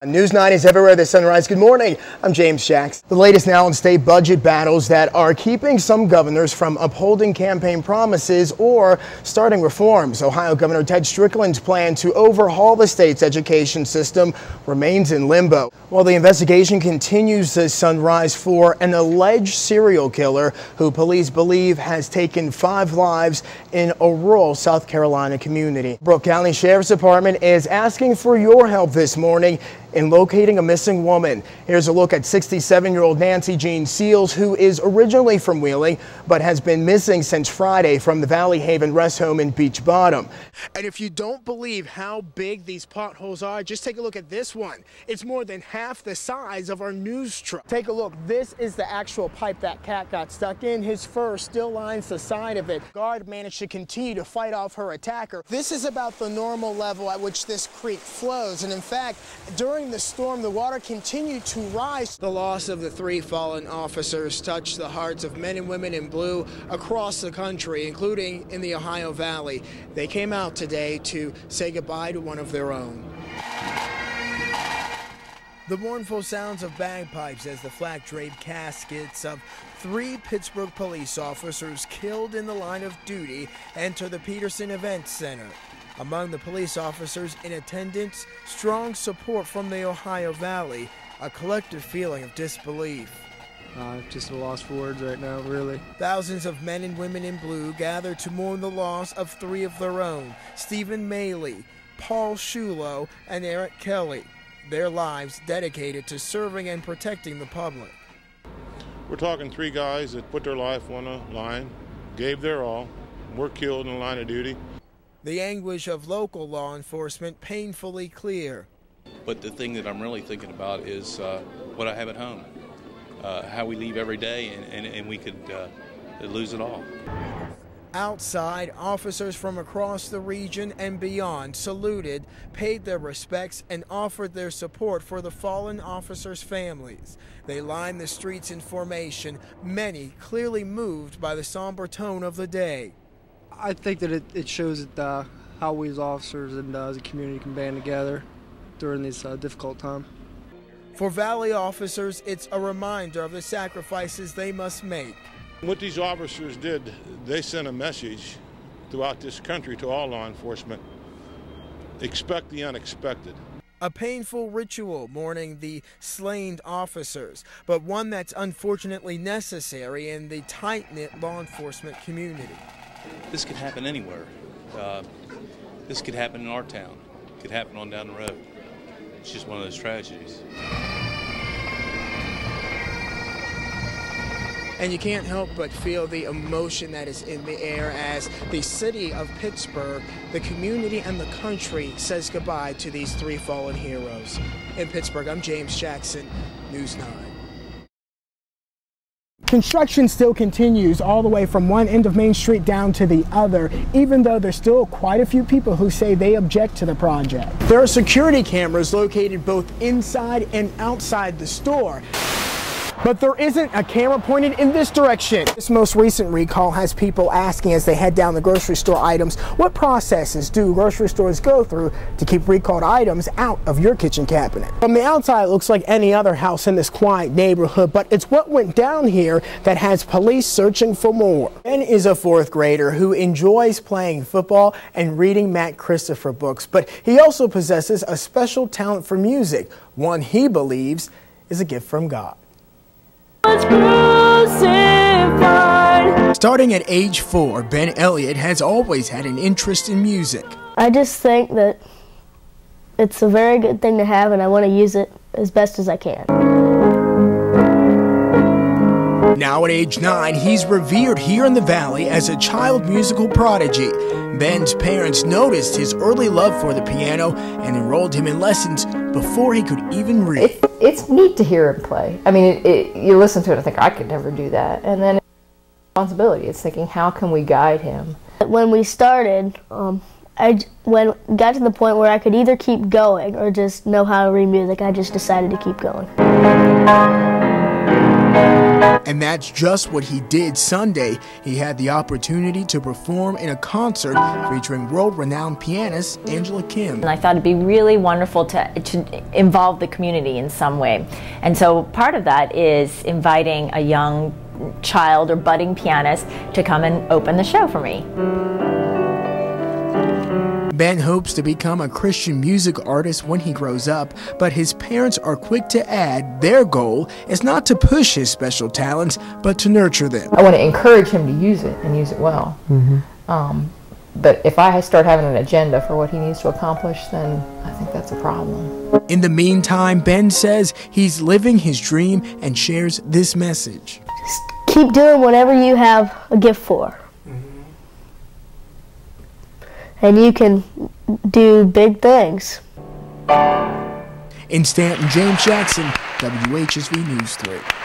News 9 is everywhere this sunrise. Good morning. I'm James Jacks. The latest now in state budget battles that are keeping some governors from upholding campaign promises or starting reforms. Ohio Governor Ted Strickland's plan to overhaul the state's education system remains in limbo, while the investigation continues this sunrise for an alleged serial killer who police believe has taken 5 lives in a rural South Carolina community. Brooke County Sheriff's Department is asking for your help this morning in locating a missing woman. Here's a look at 67-year-old Nancy Jean Seals, who is originally from Wheeling, but has been missing since Friday from the Valley Haven rest home in Beach Bottom. And if you don't believe how big these potholes are, just take a look at this one. It's more than half the size of our news truck. Take a look. This is the actual pipe that cat got stuck in. His fur still lines the side of it. Guard managed to continue to fight off her attacker. This is about the normal level at which this creek flows. And in fact, during the storm, the water continued to rise. The loss of the 3 fallen officers touched the hearts of men and women in blue across the country, including in the Ohio Valley. They came out today to say goodbye to one of their own. The mournful sounds of bagpipes as the flak-draped caskets of 3 Pittsburgh police officers killed in the line of duty enter the Peterson Event Center. Among the police officers in attendance, strong support from the Ohio Valley, a collective feeling of disbelief. Just a loss for words right now, really. Thousands of men and women in blue gathered to mourn the loss of 3 of their own, Stephen Maley, Paul Shulo, and Eric Kelly. Their lives dedicated to serving and protecting the public. We're talking 3 guys that put their life on the line, gave their all, were killed in the line of duty. The anguish of local law enforcement painfully clear. But the thing that I'm really thinking about is what I have at home, how we leave every day, and we could lose it all. Outside, officers from across the region and beyond saluted, paid their respects, and offered their support for the fallen officers' families. They lined the streets in formation, many clearly moved by the somber tone of the day. I think that it shows that how we as officers and as a community can band together during this difficult time. For Valley officers, it's a reminder of the sacrifices they must make. What these officers did, they sent a message throughout this country to all law enforcement: expect the unexpected. A painful ritual mourning the slain officers, but one that's unfortunately necessary in the tight-knit law enforcement community. This could happen anywhere. This could happen in our town. It could happen on down the road. It's just one of those tragedies. And you can't help but feel the emotion that is in the air as the city of Pittsburgh, the community, and the country says goodbye to these 3 fallen heroes. In Pittsburgh, I'm James Jackson, News 9. Construction still continues all the way from one end of Main Street down to the other, even though there's still quite a few people who say they object to the project. There are security cameras located both inside and outside the store, but there isn't a camera pointed in this direction. This most recent recall has people asking as they head down the grocery store items, what processes do grocery stores go through to keep recalled items out of your kitchen cabinet? From the outside, it looks like any other house in this quiet neighborhood, but it's what went down here that has police searching for more. Ben is a 4th grader who enjoys playing football and reading Matt Christopher books, but he also possesses a special talent for music, one he believes is a gift from God. Starting at age 4, Ben Elliott has always had an interest in music. I just think that it's a very good thing to have, and I want to use it as best as I can. Now at age 9, he's revered here in the Valley as a child musical prodigy. Ben's parents noticed his early love for the piano and enrolled him in lessons before he could even read. It's neat to hear him play. I mean, you listen to it and think, I could never do that. And then it's responsibility. It's thinking, how can we guide him? When we started, when it got to the point where I could either keep going or just know how to read music, I just decided to keep going. And that's just what he did Sunday. He had the opportunity to perform in a concert featuring world-renowned pianist Angela Kim. And I thought it'd be really wonderful to involve the community in some way. And so part of that is inviting a young child or budding pianist to come and open the show for me. Ben hopes to become a Christian music artist when he grows up, but his parents are quick to add their goal is not to push his special talents, but to nurture them. I want to encourage him to use it and use it well. But if I start having an agenda for what he needs to accomplish, then I think that's a problem. In the meantime, Ben says he's living his dream and shares this message. Just keep doing whatever you have a gift for. And you can do big things. In Stanton, James Jackson, WHSV News 3.